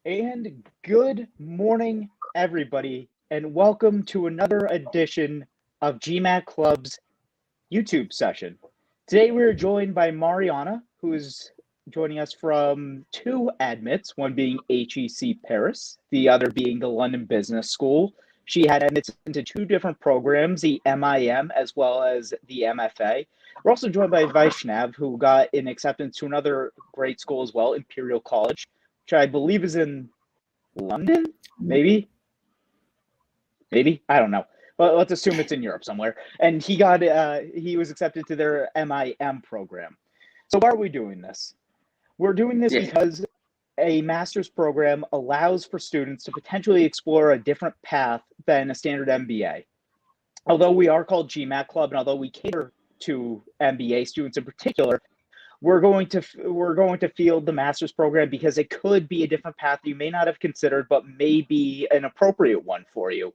And good morning, everybody, and welcome to another edition of GMAT Club's YouTube session. Today we're joined by Mariana, who is joining us from two admits, one being HEC Paris, the other being the London Business School. She had admits into two different programs, the MIM as well as the MFA. We're also joined by Vaishnav, who got an acceptance to another great school as well, Imperial College, which I believe is in London, maybe, I don't know. But let's assume it's in Europe somewhere. And he was accepted to their MIM program. So why are we doing this? We're doing this because a master's program allows for students to potentially explore a different path than a standard MBA. Although we are called GMAT Club, and although we cater to MBA students in particular, we're going to field the master's program because it could be a different path you may not have considered, but may be an appropriate one for you.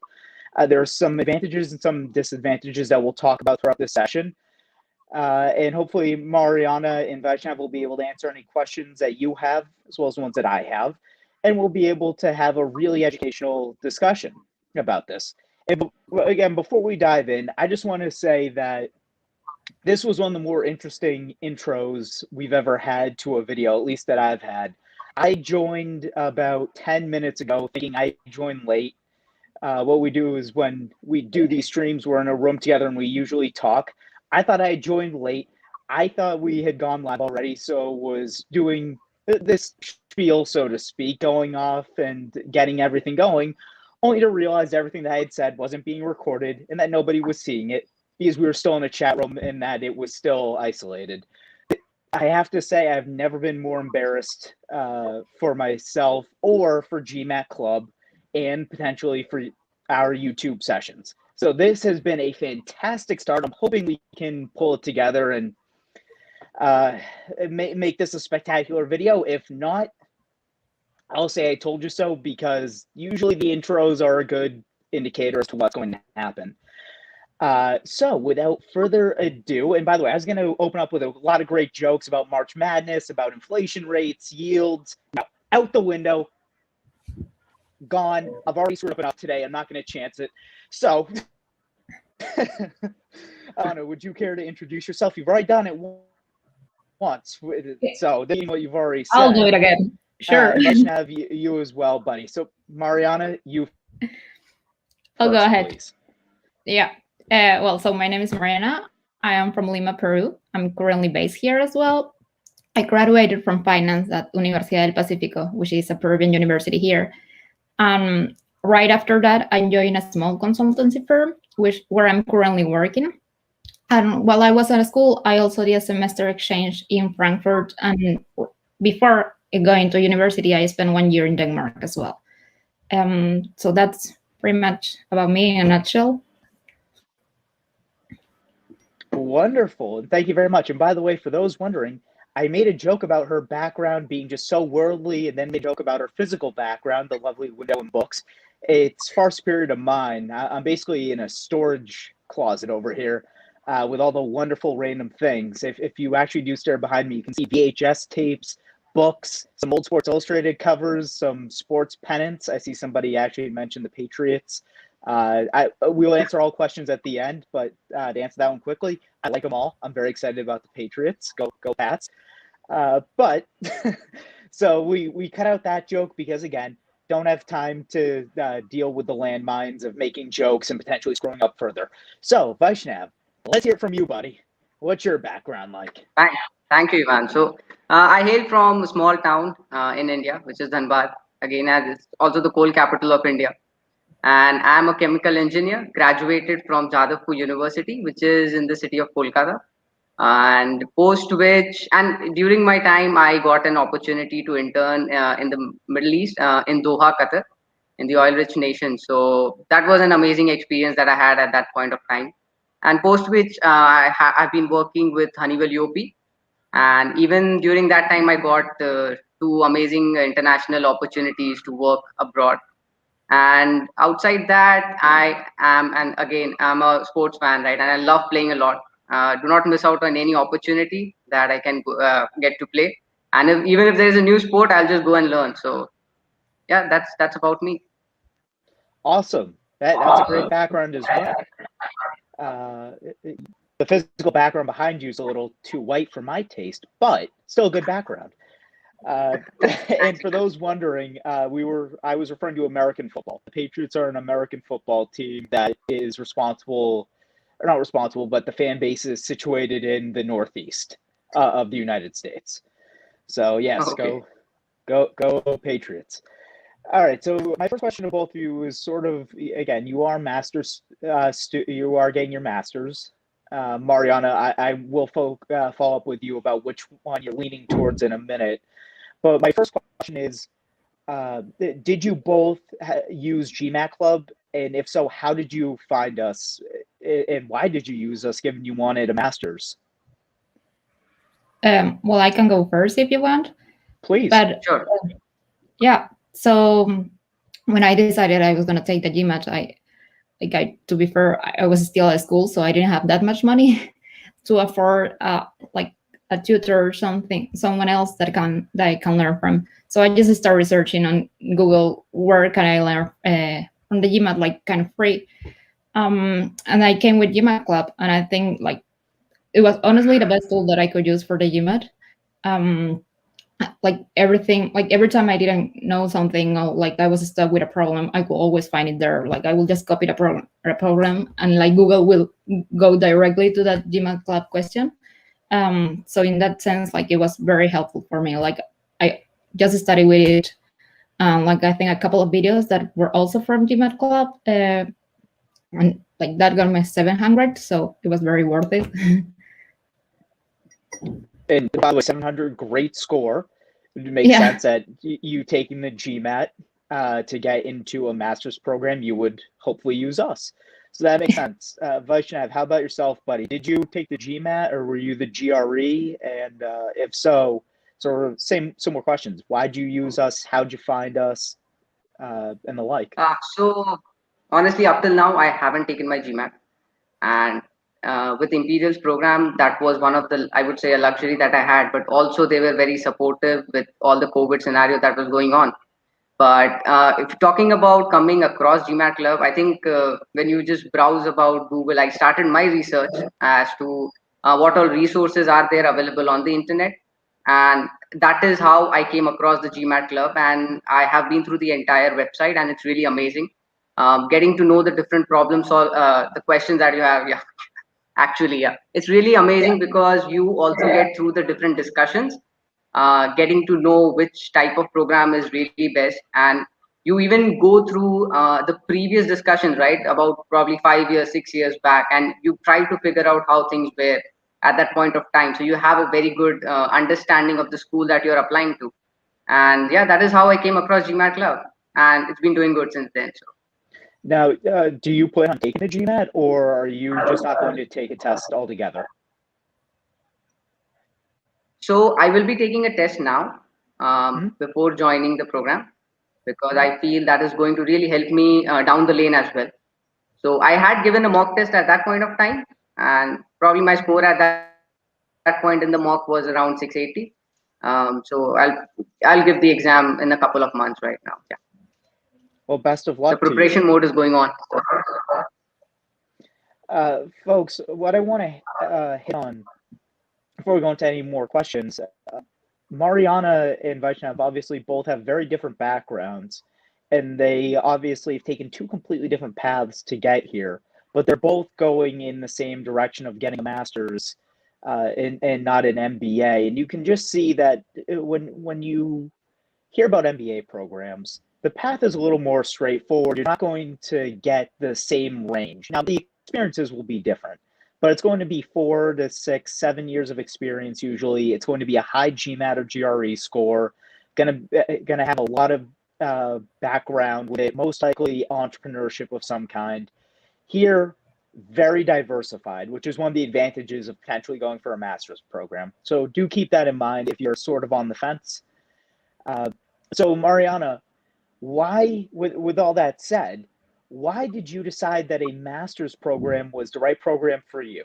There are some advantages and some disadvantages that we'll talk about throughout this session. And hopefully Mariana and Vaishnav will be able to answer any questions that you have, as well as the ones that I have. And we'll be able to have a really educational discussion about this. And again, before we dive in, I just want to say that this was one of the more interesting intros we've ever had to a video, at least that I've had. I joined about 10 minutes ago, thinking I joined late. What we do is when we do these streams, we're in a room together and we usually talk. I thought I had joined late. I thought we had gone live already, so was doing this spiel, so to speak, going off and getting everything going, only to realize everything that I had said wasn't being recorded and that nobody was seeing it, because we were still in a chat room and that it was still isolated. I have to say I've never been more embarrassed for myself or for GMAT Club and potentially for our YouTube sessions. So this has been a fantastic start. I'm hoping we can pull it together and make this a spectacular video. If not, I'll say I told you so, because usually the intros are a good indicator as to what's going to happen. So without further ado, and by the way, I was going to open up with a lot of great jokes about March Madness, about inflation rates, yields. No, out the window, gone. I've already screwed up enough today. I'm not going to chance it. So, Anna, would you care to introduce yourself? You've already done it once. So, this is what you've already said. I'll do it again. Sure. Vaishnav, you as well, buddy. So, Mariana, you I'll first, go ahead. please. Yeah. So my name is Mariana. I am from Lima, Peru. I'm currently based here as well. I graduated from finance at Universidad del Pacífico, which is a Peruvian university here. Right after that, I joined a small consultancy firm, where I'm currently working. And while I was at school, I also did a semester exchange in Frankfurt. And before going to university, I spent 1 year in Denmark as well. So that's pretty much about me in a nutshell. Wonderful. And thank you very much. And by the way, for those wondering, I made a joke about her background being just so worldly, and then made a joke about her physical background, the lovely window and books. It's far superior to mine. I'm basically in a storage closet over here with all the wonderful random things. If you actually do stare behind me, you can see VHS tapes, books, some old Sports Illustrated covers, some sports pennants. I see somebody actually mentioned the Patriots. We'll answer all questions at the end, but to answer that one quickly, I like them all. I'm very excited about the Patriots. Go Pats. But so we cut out that joke because, again, don't have time to deal with the landmines of making jokes and potentially screwing up further. So, Vaishnav, let's hear from you, buddy. What's your background like? Thank you, Ivan. So I hail from a small town in India, which is Dhanbad. Again, as it's also the coal capital of India. And I'm a chemical engineer, graduated from Jadavpur University, which is in the city of Kolkata. And during my time, I got an opportunity to intern in the Middle East, in Doha, Qatar, in the oil-rich nation. So that was an amazing experience that I had at that point of time. And post which I've been working with Honeywell UOP. And even during that time, I got 2 amazing international opportunities to work abroad. And outside that, I'm a sports fan, right? And I love playing a lot. Do not miss out on any opportunity that I can get to play. And even if there is a new sport, I'll just go and learn. So yeah, that's about me. Awesome. That's a great background as well. The physical background behind you is a little too white for my taste, but still a good background. And for those wondering, I was referring to American football. The Patriots are an American football team that is responsible, or not responsible, but the fan base is situated in the Northeast of the United States. So yes, Okay. go Patriots. All right. So my first question to both of you is sort of, again, you are masters, you are getting your masters. Mariana, I will follow up with you about which one you're leaning towards in a minute. But my first question is, did you both use GMAT Club? And if so, how did you find us? And why did you use us, given you wanted a master's? Well, I can go first if you want. Please. But Sure. yeah, so when I decided I was going to take the GMAT, to be fair, I was still at school, so I didn't have that much money to afford like a tutor or someone else that I can learn from. So I just started researching on Google, where can I learn from the GMAT, like kind of free. And I came with GMAT Club, and I think like it was honestly the best tool that I could use for the GMAT. Like everything, like every time I didn't know something, or like I was stuck with a problem, I could always find it there. Like I will just copy the program, and like Google will go directly to that GMAT Club question. So in that sense, like it was very helpful for me. Like I just studied with it. Like I think a couple of videos that were also from GMAT Club, and like that got me 700. So it was very worth it. And by the way, 700, great score. It makes sense that you taking the GMAT to get into a master's program, you would hopefully use us. So that makes sense. Vaishnav, how about yourself, buddy? Did you take the GMAT or were you the GRE? And if so, sort of similar questions. Why'd you use us? How'd you find us? And the like. So honestly, up till now, I haven't taken my GMAT, and with Imperial's program, that was one of the, I would say, a luxury that I had. But also, they were very supportive with all the COVID scenario that was going on. But if you're talking about coming across GMAT Club, I think when you just browse about Google, I started my research as to what all resources are there available on the internet. And that is how I came across the GMAT Club. And I have been through the entire website, and it's really amazing. Getting to know the different problems or the questions that you have. Yeah, actually, yeah. It's really amazing because you also get through the different discussions, getting to know which type of program is really best, and you even go through the previous discussions, right, about probably 5 years 6 years back, and you try to figure out how things were at that point of time, so you have a very good understanding of the school that you're applying to. And yeah, that is how I came across GMAT Club, and it's been doing good since then. So now, do you plan on taking the GMAT, or are you just not going to take a test altogether? So I will be taking a test now before joining the program, because I feel that is going to really help me down the lane as well. So I had given a mock test at that point of time, and probably my score at that point in the mock was around 680. So I'll give the exam in a couple of months right now. Yeah. Well, best of The luck to you. preparation mode is going on. Folks, what I want to hit on before we go into any more questions, Mariana and Vaishnav obviously both have very different backgrounds, and they obviously have taken two completely different paths to get here, but they're both going in the same direction of getting a master's and not an MBA. And you can just see that when you hear about MBA programs, the path is a little more straightforward. You're not going to get the same range. Now, the experiences will be different, but it's going to be 4 to 6, 7 years of experience usually. It's going to be a high GMAT or GRE score, going to have a lot of background with it, most likely entrepreneurship of some kind. Here, very diversified, which is one of the advantages of potentially going for a master's program. So do keep that in mind if you're sort of on the fence. So Mariana, why, with all that said, why did you decide that a master's program was the right program for you?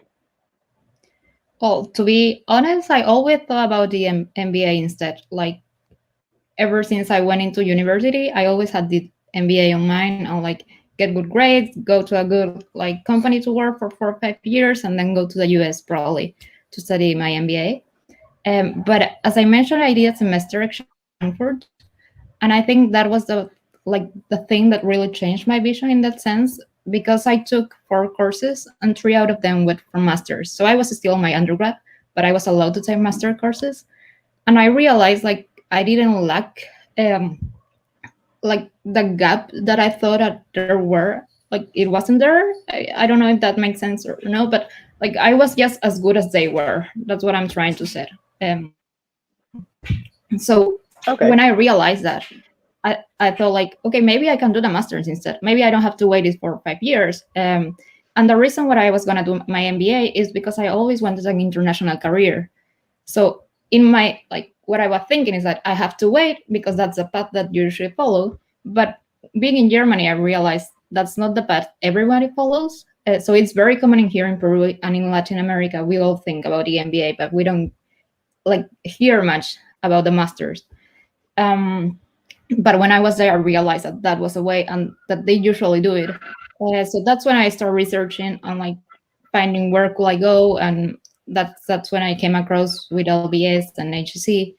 Well, to be honest, I always thought about the MBA instead. Like, ever since I went into university, I always had the MBA on mind. I'll like get good grades, go to a good like company to work for 4 or 5 years, and then go to the US probably to study my MBA. But as I mentioned, I did a semester exchange in Frankfurt, and I think that was the thing that really changed my vision in that sense, because I took 4 courses and 3 out of them went from masters. So I was still in my undergrad, but I was allowed to take master courses, and I realized like I didn't lack like the gap that I thought that there were. Like it wasn't there. I don't know if that makes sense or no, but like I was just as good as they were. That's what I'm trying to say. So Okay. when I realized that, I thought like, okay, maybe I can do the master's instead. Maybe I don't have to wait it for 5 years. And the reason why I was gonna do my MBA is because I always wanted an international career. So in my like what I was thinking is that I have to wait because that's the path that you should follow. But being in Germany, I realized that's not the path everybody follows. So it's very common in here in Peru and in Latin America. We all think about the MBA, but we don't like hear much about the masters. But when I was there, I realized that that was a way and that they usually do it. So that's when I started researching on like finding where could I go, and that's when I came across with LBS and HEC.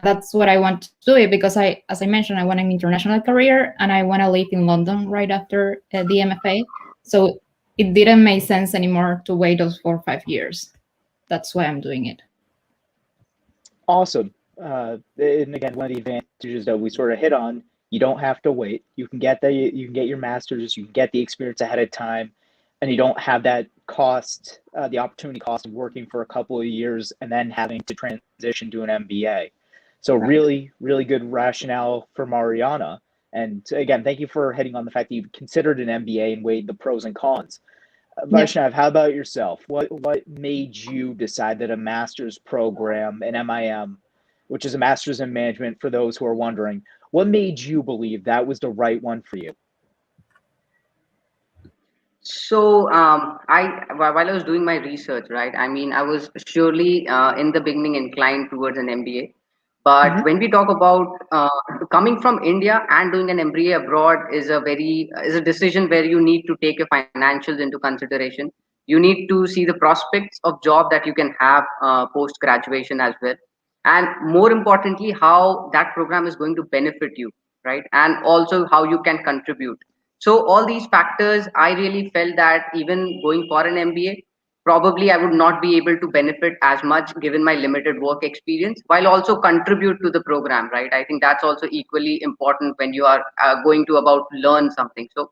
That's what I want to do it because as I mentioned, I want an international career and I want to live in London right after the MFA. So it didn't make sense anymore to wait those 4 or 5 years. That's why I'm doing it. Awesome. And again, one of the advantages that we sort of hit on, you don't have to wait. You can get your master's, you can get the experience ahead of time, and you don't have that cost, the opportunity cost of working for a couple of years and then having to transition to an MBA. So really, really good rationale for Mariana. And again, thank you for hitting on the fact that you've considered an MBA and weighed the pros and cons. Vaishnav, how about yourself? What made you decide that a master's program, an MIM, which is a master's in management for those who are wondering, what made you believe that was the right one for you? So, while I was doing my research, right, I mean, I was surely in the beginning inclined towards an MBA. But when we talk about coming from India and doing an MBA abroad is a decision where you need to take your financials into consideration. You need to see the prospects of job that you can have post graduation as well, and more importantly, how that program is going to benefit you, right, and also how you can contribute. So all these factors, I really felt that even going for an MBA, probably I would not be able to benefit as much given my limited work experience, while also contribute to the program, right? I think that's also equally important when you are going to about learn something. So,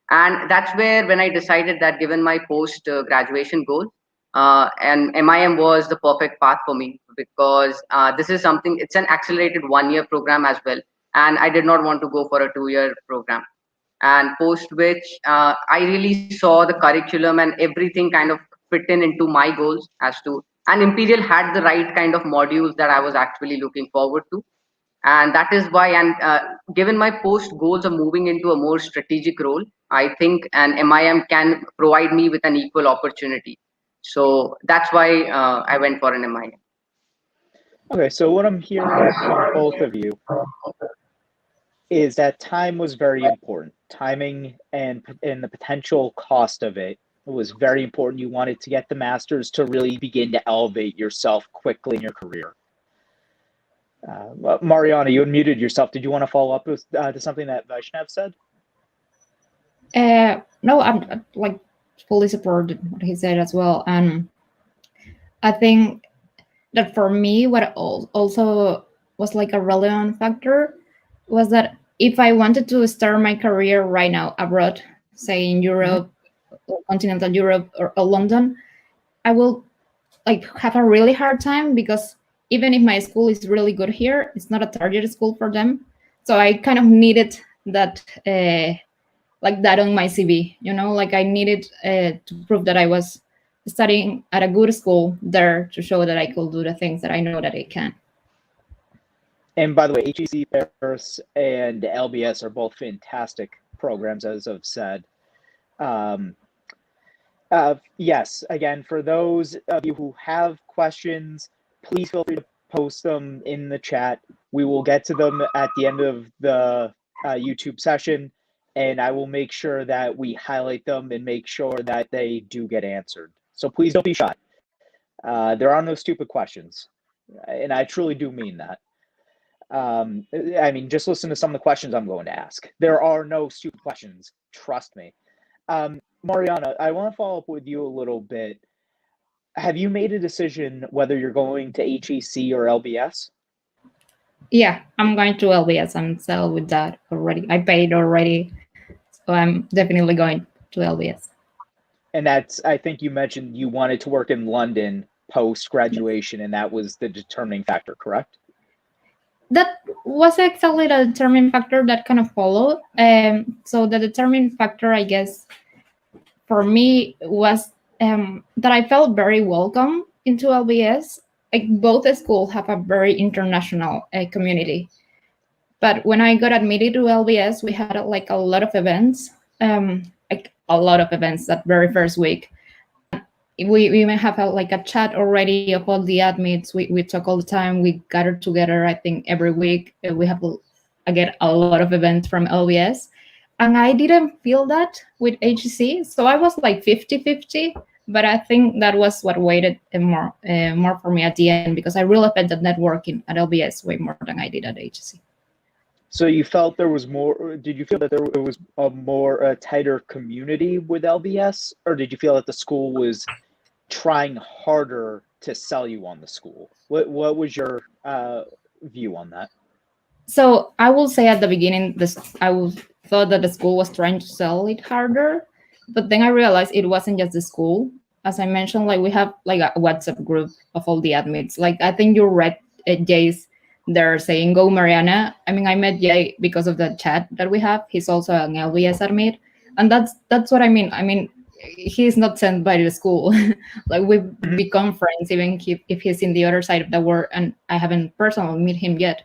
and that's where when I decided that given my post graduation goal, and MIM was the perfect path for me because this is something, it's an accelerated 1 year program as well. And I did not want to go for a 2 year program, and post which I really saw the curriculum and everything kind of fit in into my goals as to, and Imperial had the right kind of modules that I was actually looking forward to, and that is why, and given my post goals of moving into a more strategic role, I think an MIM can provide me with an equal opportunity. So that's why I went for an MIM. Okay, so what I'm hearing from both of you is that time was very important. Timing and the potential cost of it was very important. You wanted to get the master's to really begin to elevate yourself quickly in your career. Mariana, you unmuted yourself. Did you want to follow up with to something that Vaishnav said? No, I'm like fully supported what he said as well. And I think that for me, what also was like a relevant factor was that if I wanted to start my career right now abroad, say in Europe, or continental Europe or London, I will like have a really hard time because even if my school is really good here, it's not a target school for them. So I kind of needed that like that on my CV, you know, like I needed to prove that I was studying at a good school there to show that I could do the things that I know that I can. And by the way, HEC Paris and LBS are both fantastic programs, as I've said. Yes, again, for those of you who have questions, please feel free to post them in the chat. We will get to them at the end of the YouTube session, and I will make sure that we highlight them and make sure that they do get answered. So please don't be shy. There are no stupid questions, and I truly do mean that. I mean, just listen to some of the questions I'm going to ask. There are no stupid questions, trust me. Mariana, I want to follow up with you a little bit. Have you made a decision whether you're going to HEC or LBS? Yeah, I'm going to LBS. I'm settled with that already. I paid already, so I'm definitely going to LBS. And that's, I think you mentioned you wanted to work in London post-graduation, and that was the determining factor, correct? That was exactly the determining factor that kind of followed. So the determining factor, I guess, for me was that I felt very welcome into LBS. Like, both schools have a very international community. But when I got admitted to LBS, we had like a lot of events, like a lot of events that very first week. We even have like a chat already of all the admits. We talk all the time. We gather together, I think, every week. We have, again, a lot of events from LBS. And I didn't feel that with HEC. So I was like 50-50. But I think that was what weighted more for me at the end, because I really felt that networking at LBS way more than I did at HEC. So you felt there was more, did you feel that there was a tighter community with LBS, or did you feel that the school was trying harder to sell you on the school? What was your view on that? So I will say at the beginning, thought that the school was trying to sell it harder, but then I realized it wasn't just the school. As I mentioned, like, we have like a WhatsApp group of all the admits. Like, I think you read Jay's there saying, "Go Mariana." I mean, I met Jay because of the chat that we have. He's also an LBS admit, and that's what I mean. I mean, he's not sent by the school. Like, we've become friends, even if he's in the other side of the world, and I haven't personally met him yet,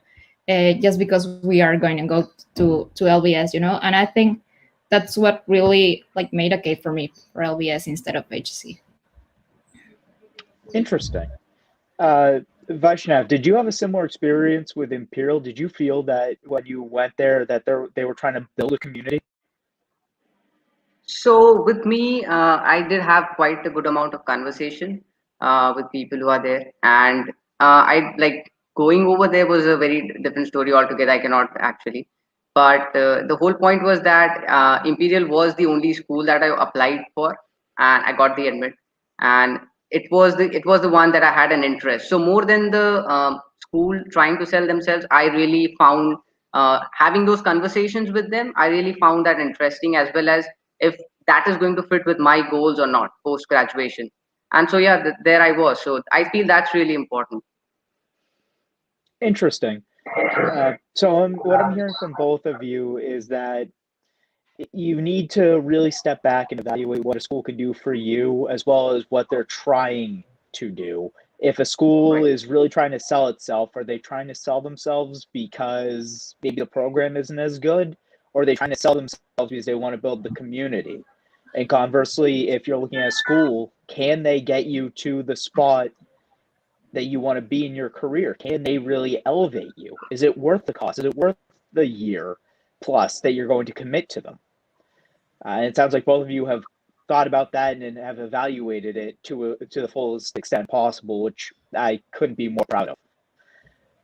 just because we are going to go to LBS, you know. And I think that's what really like made a case for me for LBS instead of HEC. Interesting. Vaishnav, did you have a similar experience with Imperial? Did you feel that when you went there that they were trying to build a community? So with me, I did have quite a good amount of conversation with people who are there, and I like going over there was a very different story altogether. I cannot actually, but the whole point was that Imperial was the only school that I applied for, and I got the admit, and it was the one that I had an interest. So more than the school trying to sell themselves, I really found having those conversations with them. I really found that interesting, as well as if that is going to fit with my goals or not post graduation. And so yeah, there I was. So I feel that's really important. Interesting. So what I'm hearing from both of you is that you need to really step back and evaluate what a school can do for you, as well as what they're trying to do. If a school is really trying to sell itself, are they trying to sell themselves because maybe the program isn't as good, or are they trying to sell themselves because they want to build the community? And conversely, if you're looking at a school, can they get you to the spot that you want to be in your career? Can they really elevate you? Is it worth the cost? Is it worth the year plus that you're going to commit to them? And it sounds like both of you have thought about that and have evaluated it to the fullest extent possible, which I couldn't be more proud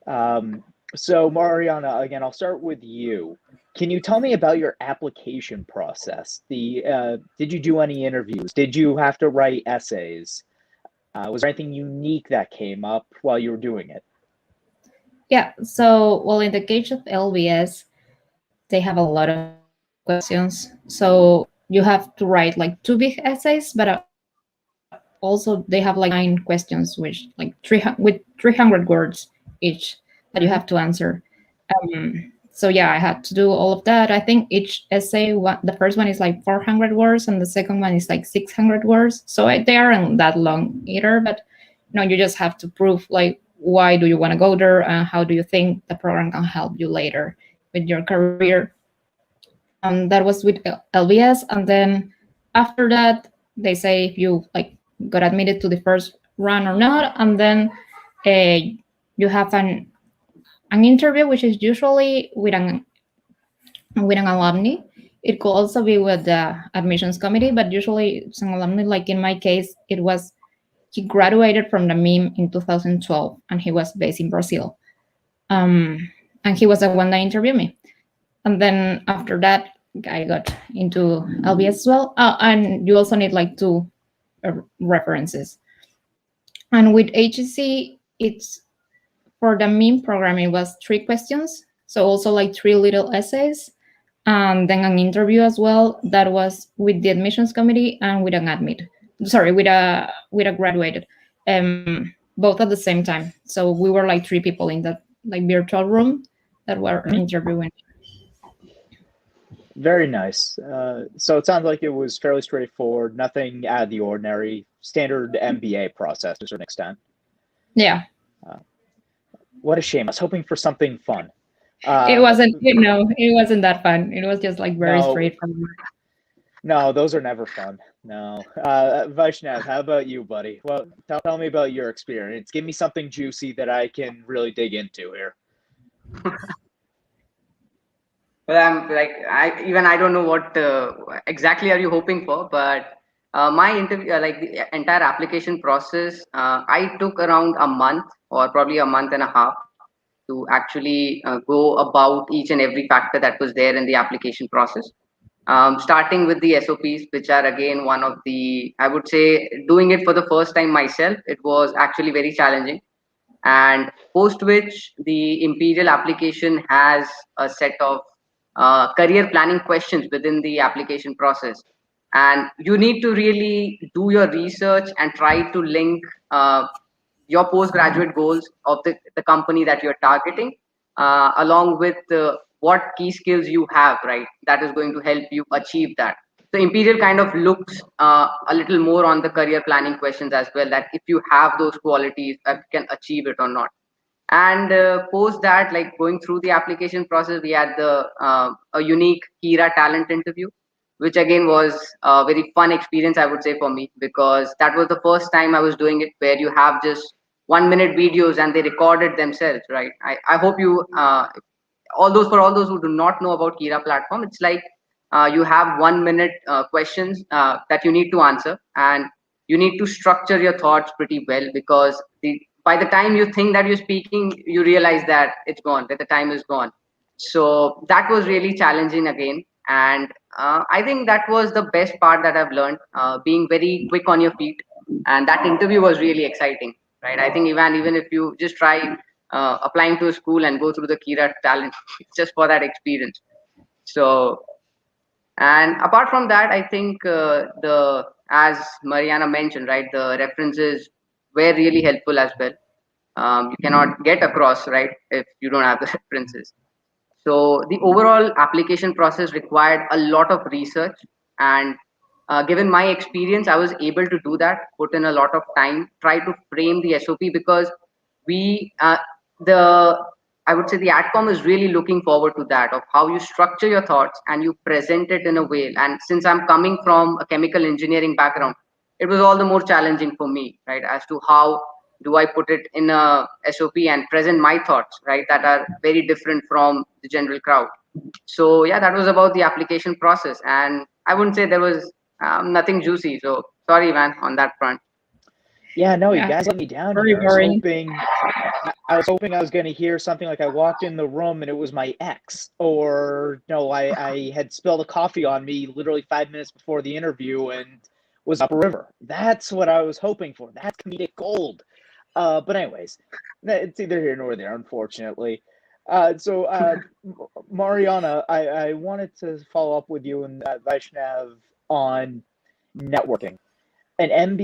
of. So Mariana, again, I'll start with you. Can you tell me about your application process? Did you do any interviews? Did you have to write essays? Was there anything unique that came up while you were doing it? Yeah, so, well, in the case of LBS, they have a lot of questions. So you have to write like 2 big essays, but also they have like 9 questions, which like 300 words each that you have to answer. So yeah, I had to do all of that. I think each essay, the first one is like 400 words, and the second one is like 600 words. So they aren't that long either, but you just have to prove like why do you want to go there, and how do you think the program can help you later with your career. That was with LBS, and then after that, they say if you like got admitted to the first run or not, and then you have an interview, which is usually with an alumni. It could also be with the admissions committee, but usually it's an alumni. Like in my case, he graduated from the MIM in 2012, and he was based in Brazil. And he was the one that interviewed me. And then after that, I got into LBS as well. And you also need like 2 references. And with HEC, it's for the MIM program, it was 3 questions. So also like 3 little essays, and then an interview as well that was with the admissions committee and with an admit. Sorry, with a graduated, both at the same time. So we were like 3 people in that like virtual room that were interviewing. Very nice. So it sounds like it was fairly straightforward, nothing out of the ordinary, standard MBA process to a certain extent. Yeah. What a shame. I was hoping for something fun. It wasn't, it wasn't that fun. It was just like very straightforward. No, those are never fun. No. Vaishnav, how about you, buddy? Well, tell me about your experience. Give me something juicy that I can really dig into here. Well, I'm like, I don't know what exactly are you hoping for, but my interview, like the entire application process, I took around a month or probably a month and a half to actually go about each and every factor that was there in the application process. Starting with the SOPs, which are again one of the, I would say, doing it for the first time myself, it was actually very challenging. And post which the Imperial application has a set of career planning questions within the application process. And you need to really do your research and try to link your postgraduate goals of the company that you're targeting, along with what key skills you have, right? That is going to help you achieve that. So Imperial kind of looks a little more on the career planning questions as well, that if you have those qualities, you can achieve it or not. And post that, like going through the application process, we had a unique Kira talent interview, which again was a very fun experience, I would say, for me, because that was the first time I was doing it, where you have just 1-minute videos and they recorded themselves, right? I hope you all those who do not know about Kira platform, it's like you have 1-minute questions that you need to answer, and you need to structure your thoughts pretty well, because by the time you think that you're speaking, you realize that it's gone, that the time is gone. So that was really challenging again. And I think that was the best part that I've learned, being very quick on your feet. And that interview was really exciting, right? I think even if you just try applying to a school and go through the Kira talent just for that experience. So, and apart from that, I think the as Mariana mentioned, right, the references were really helpful as well. You cannot get across, right, if you don't have the references. So the overall application process required a lot of research, and given my experience, I was able to do that, put in a lot of time, try to frame the SOP, because we the I would say the AdCom is really looking forward to that, of how you structure your thoughts and you present it in a way. And since I'm coming from a chemical engineering background, it was all the more challenging for me, right, as to how do I put it in a SOP and present my thoughts, right, that are very different from the general crowd. So yeah, that was about the application process, and I wouldn't say there was nothing juicy. So sorry, man, on that front. Yeah, no, you guys let me down Very here. boring. I was hoping I was going to hear something like I walked in the room and it was my ex, or no, I had spilled a coffee on me literally 5 minutes before the interview and was up a river. That's what I was hoping for. That's comedic gold. But anyways, it's either here nor there, unfortunately. Mariana, I wanted to follow up with you and Vaishnav on networking. In an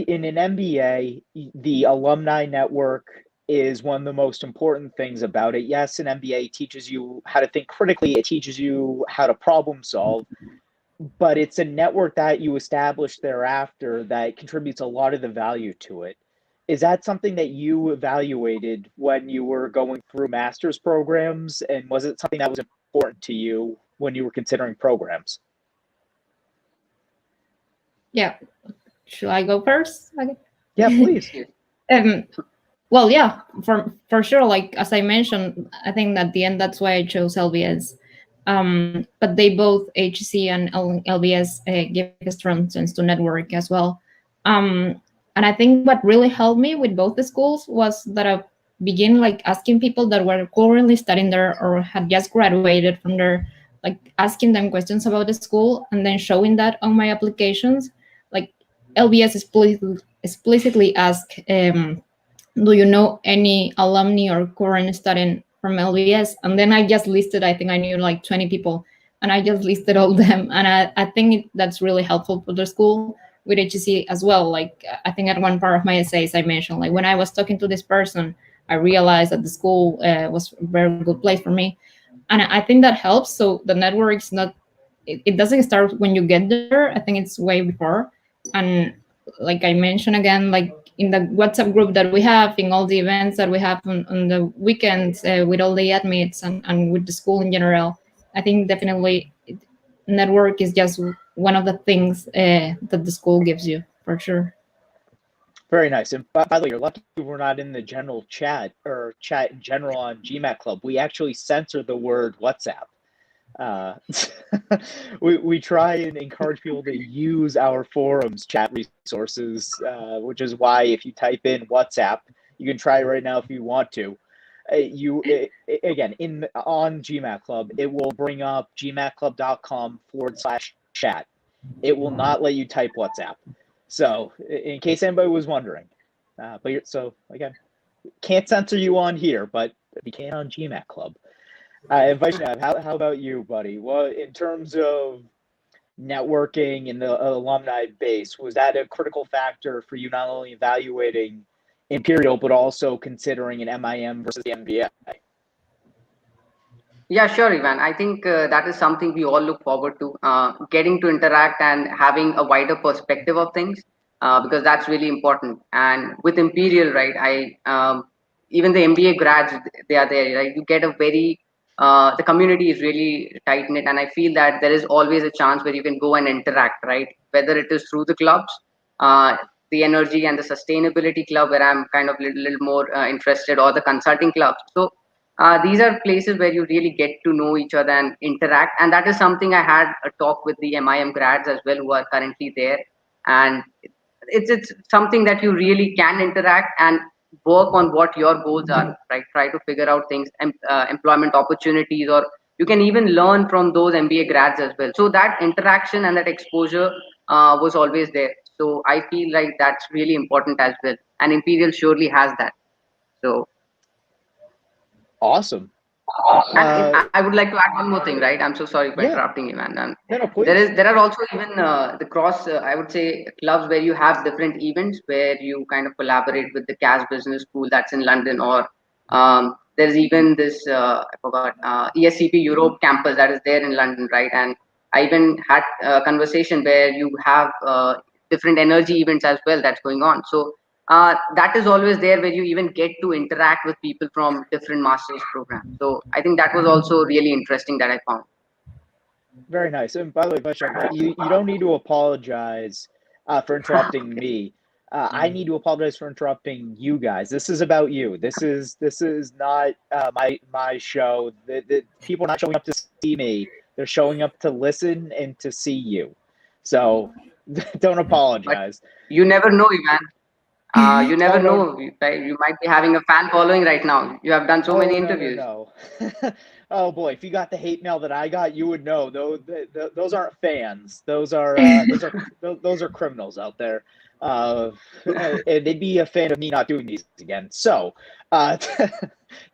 MBA, the alumni network is one of the most important things about it. Yes, an MBA teaches you how to think critically, it teaches you how to problem solve, but it's a network that you establish thereafter that contributes a lot of the value to it. Is that something that you evaluated when you were going through master's programs? And was it something that was important to you when you were considering programs? Yeah. Should I go first? Okay. Yeah, please. Well, yeah, for sure. Like as I mentioned, I think at the end that's why I chose LBS. But they both HEC and LBS give a strong sense to network as well. And I think what really helped me with both the schools was that I began like asking people that were currently studying there or had just graduated from there, like asking them questions about the school and then showing that on my applications. Like LBS explicitly asked. Do you know any alumni or current student from LBS? And then I just listed, I think I knew like 20 people, and I just listed all them. And I think that's really helpful for the school with HEC as well. Like, I think at one part of my essays, I mentioned, like, when I was talking to this person, I realized that the school was a very good place for me. And I think that helps. So the network's not, it doesn't start when you get there. I think it's way before. And like I mentioned again, like in the WhatsApp group that we have, in all the events that we have on the weekends with all the admits and with the school in general, I think definitely network is just one of the things that the school gives you, for sure. Very nice. And by the way, you're lucky we're not in the general chat or chat in general on GMAT Club. We actually censor the word WhatsApp. We try and encourage people to use our forums chat resources, which is why if you type in WhatsApp, you can try it right now if you want to. Again, on GMAT Club, it will bring up gmatclub.com/chat. It will not let you type WhatsApp. So in case anybody was wondering, so again, can't censor you on here, but we can on GMAT Club. Vaishnav, how about you, buddy? Well, in terms of networking in the alumni base, was that a critical factor for you not only evaluating Imperial, but also considering an MIM versus the MBA? Yeah, sure, Ivan. I think that is something we all look forward to, getting to interact and having a wider perspective of things, because that's really important. And with Imperial, right, even the MBA grads, they are there, right? You get a very, the community is really tight knit, and I feel that there is always a chance where you can go and interact, right? Whether it is through the clubs, the energy and the sustainability club, where I'm kind of little more interested, or the consulting clubs. So these are places where you really get to know each other and interact, and that is something I had a talk with the MIM grads as well who are currently there, and it's something that you really can interact and work on what your goals are, right? Try to figure out things, employment opportunities, or you can even learn from those MBA grads as well. So that interaction and that exposure was always there. So I feel like that's really important as well, and Imperial surely has that. So Awesome. and I would like to add one more thing, right? I'm so sorry for Yeah. interrupting you, man. No, please. There are also even the cross, I would say, clubs where you have different events where you kind of collaborate with the CAS Business School that's in London, or there's even this I forgot ESCP Europe campus that is there in London, right? And I even had a conversation where you have different energy events as well that's going on. So that is always there where you even get to interact with people from different master's programs. So I think that was also really interesting that I found. Very nice. And by the way, Vaishnav, you don't need to apologize for interrupting me. I need to apologize for interrupting you guys. This is about you. This is not my show. The people are not showing up to see me. They're showing up to listen and to see you. So don't apologize. But you never know, Ivan. You never Oh, no. know, right? You might be having a fan following right now. You have done so many Oh, interviews. no. Oh boy, if you got the hate mail that I got, you would know. Those aren't fans. Those are criminals out there. And they'd be a fan of me not doing these again. So,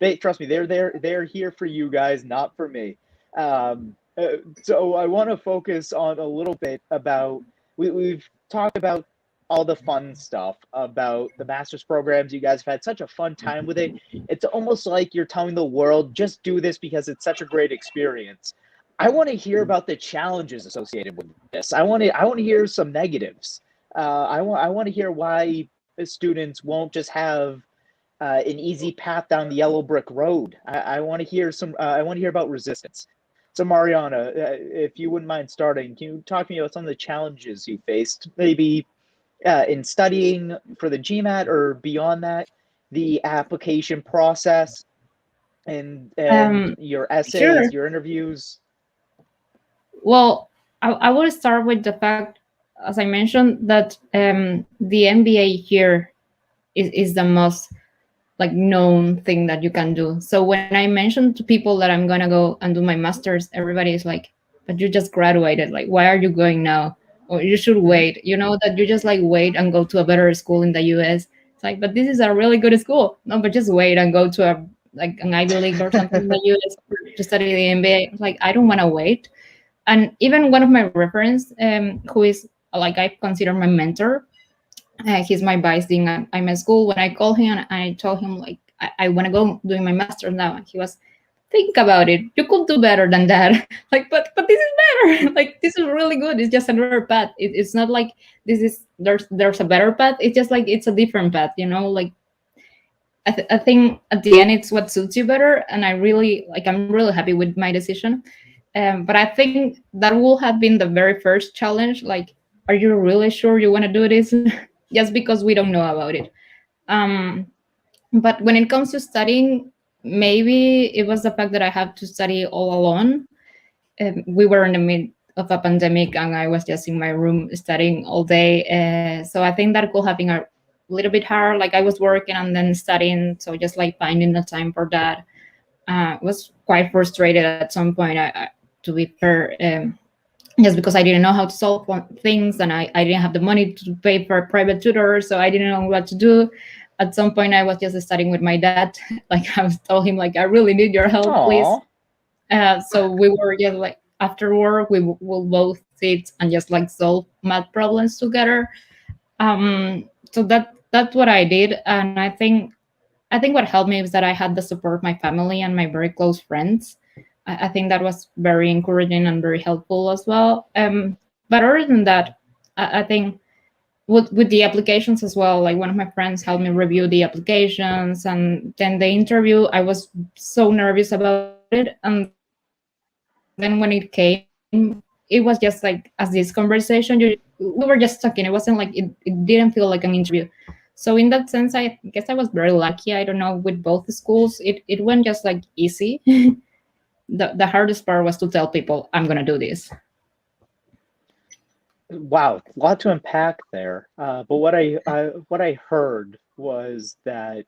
they trust me. They're here for you guys, not for me. So I want to focus on a little bit about we've talked about all the fun stuff about the master's programs. You guys have had such a fun time with it. It's almost like you're telling the world, just do this because it's such a great experience. I want to hear about the challenges associated with this. I want to hear some negatives. I want to hear why the students won't just have an easy path down the yellow brick road. I want to hear I want to hear about resistance. So Mariana, if you wouldn't mind starting, can you talk to me about some of the challenges you faced, maybe in studying for the GMAT or beyond that, the application process and your essays, sure. your interviews? Well, I will start with the fact, as I mentioned, that the MBA here is the most like known thing that you can do. So when I mentioned to people that I'm gonna go and do my master's, everybody is like, "But you just graduated. Like, why are you going now? Or you should wait. You know that you just like wait and go to a better school in the US." It's like, but this is a really good school. No, but just wait and go to a like an Ivy League or something in the US to study the MBA. It's like I don't want to wait. And even one of my reference, who is like I consider my mentor, he's my vice dean at my school. When I called him and I told him like I want to go doing my master now, and he was, think about it. You could do better than that. Like, but this is better. Like this is really good. It's just another path. It's not like this is there's a better path. It's just like it's a different path. You know, like I think at the end it's what suits you better. And I'm really happy with my decision. But I think that will have been the very first challenge. Like, are you really sure you want to do this? Just because we don't know about it. But when it comes to studying, maybe it was the fact that I had to study all alone. We were in the mid of a pandemic and I was just in my room studying all day. So I think that could have been a little bit hard. Like I was working and then studying. So just like finding the time for that was quite frustrated at some point, to be fair. Just because I didn't know how to solve things and I didn't have the money to pay for a private tutor, so I didn't know what to do. At some point, I was just studying with my dad. Like I was told him, like I really need your help, please. So we were just like after work, we will both sit and just like solve math problems together. So that's what I did, and I think what helped me is that I had the support of my family and my very close friends. I think that was very encouraging and very helpful as well. But other than that, I think with the applications as well, like one of my friends helped me review the applications, and then the interview, I was so nervous about it. And then when it came, it was just like as this conversation, we were just talking. It wasn't like it didn't feel like an interview. So in that sense, I guess I was very lucky. I don't know, with both schools, it went just like easy. The hardest part was to tell people I'm gonna do this. Wow, a lot to unpack there. But what I heard was that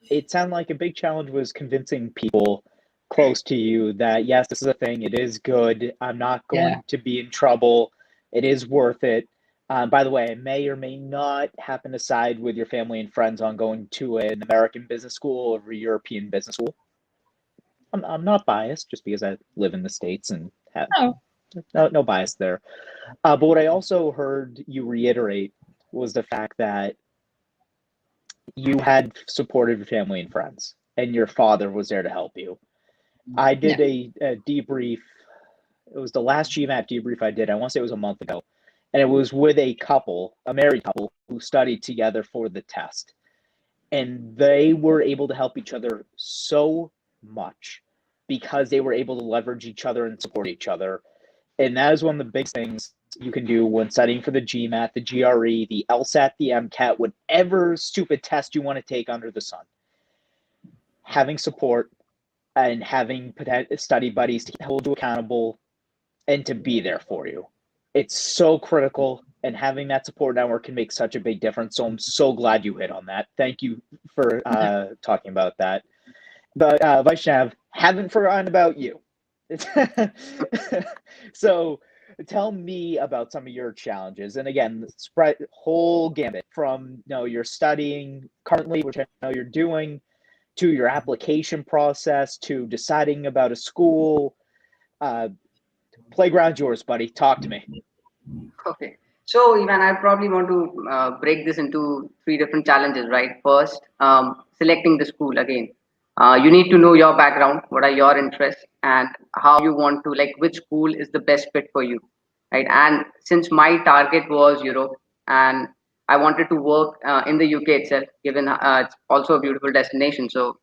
it sounded like a big challenge was convincing people close to you that yes, this is a thing. It is good. I'm not going to be in trouble. It is worth it. By the way, I may or may not happen to side with your family and friends on going to an American business school or a European business school. I'm not biased just because I live in the States and have no bias there. But what I also heard you reiterate was the fact that you had support of your family and friends, and your father was there to help you. I did a debrief. It was the last GMAT debrief I did. I want to say it was a month ago. And it was with a couple, a married couple, who studied together for the test. And they were able to help each other so much because they were able to leverage each other and support each other. And that is one of the big things you can do when studying for the GMAT, the GRE, the LSAT, the MCAT, whatever stupid test you want to take under the sun. Having support and having study buddies to hold you accountable and to be there for you. It's so critical, and having that support network can make such a big difference. So I'm so glad you hit on that. Thank you for talking about that. But Vaishnav, haven't forgotten about you. So tell me about some of your challenges. And again, spread whole gamut from you're studying currently, which I know you're doing, to your application process, to deciding about a school. Playground's yours, buddy. Talk to me. Okay. So, Ivan, I probably want to break this into three different challenges, right? First, selecting the school again. You need to know your background, what are your interests, and how you want to, like, which school is the best fit for you, right? And since my target was Europe and I wanted to work in the UK itself, given it's also a beautiful destination. So,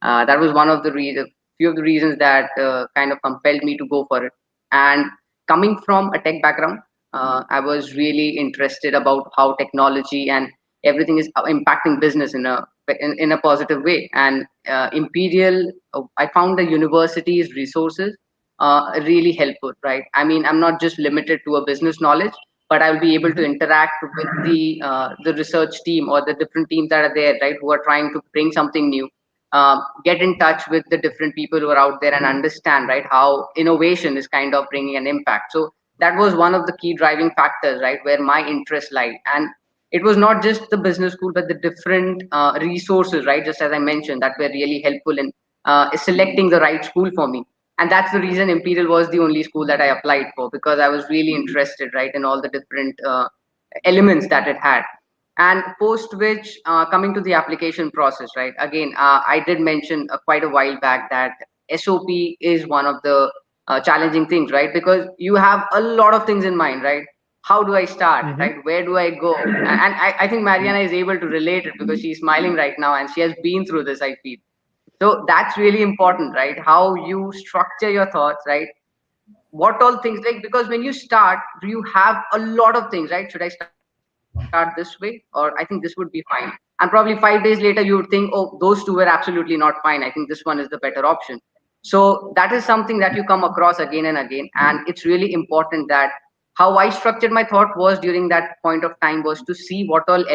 that was one of the reasons, few of the reasons that kind of compelled me to go for it. And coming from a tech background, I was really interested about how technology and everything is impacting business in a positive way. And Imperial, I found the university's resources really helpful, right? I mean, I'm not just limited to a business knowledge, but I'll be able to interact with the research team or the different teams that are there, right, who are trying to bring something new. Get in touch with the different people who are out there and understand, right, how innovation is kind of bringing an impact. So that was one of the key driving factors, right, where my interest lied. And it was not just the business school, but the different resources, right, just as I mentioned, that were really helpful in selecting the right school for me. And that's the reason Imperial was the only school that I applied for, because I was really interested, right, in all the different elements that it had. And post which, coming to the application process, right, again, I did mention quite a while back that SOP is one of the challenging things, right, because you have a lot of things in mind, right? How do I start, right? Where do I go? And I think Mariana is able to relate it, because she's smiling right now and she has been through this, I feel. So that's really important, right? How you structure your thoughts, right? What all things, like, because when you start, you have a lot of things, right? Should I start this way, or I think this would be fine? And probably 5 days later you would think, oh, those two were absolutely not fine, I think this one is the better option. So that is something that you come across again and again, and it's really important that how I structured my thought was during that point of time was to see what all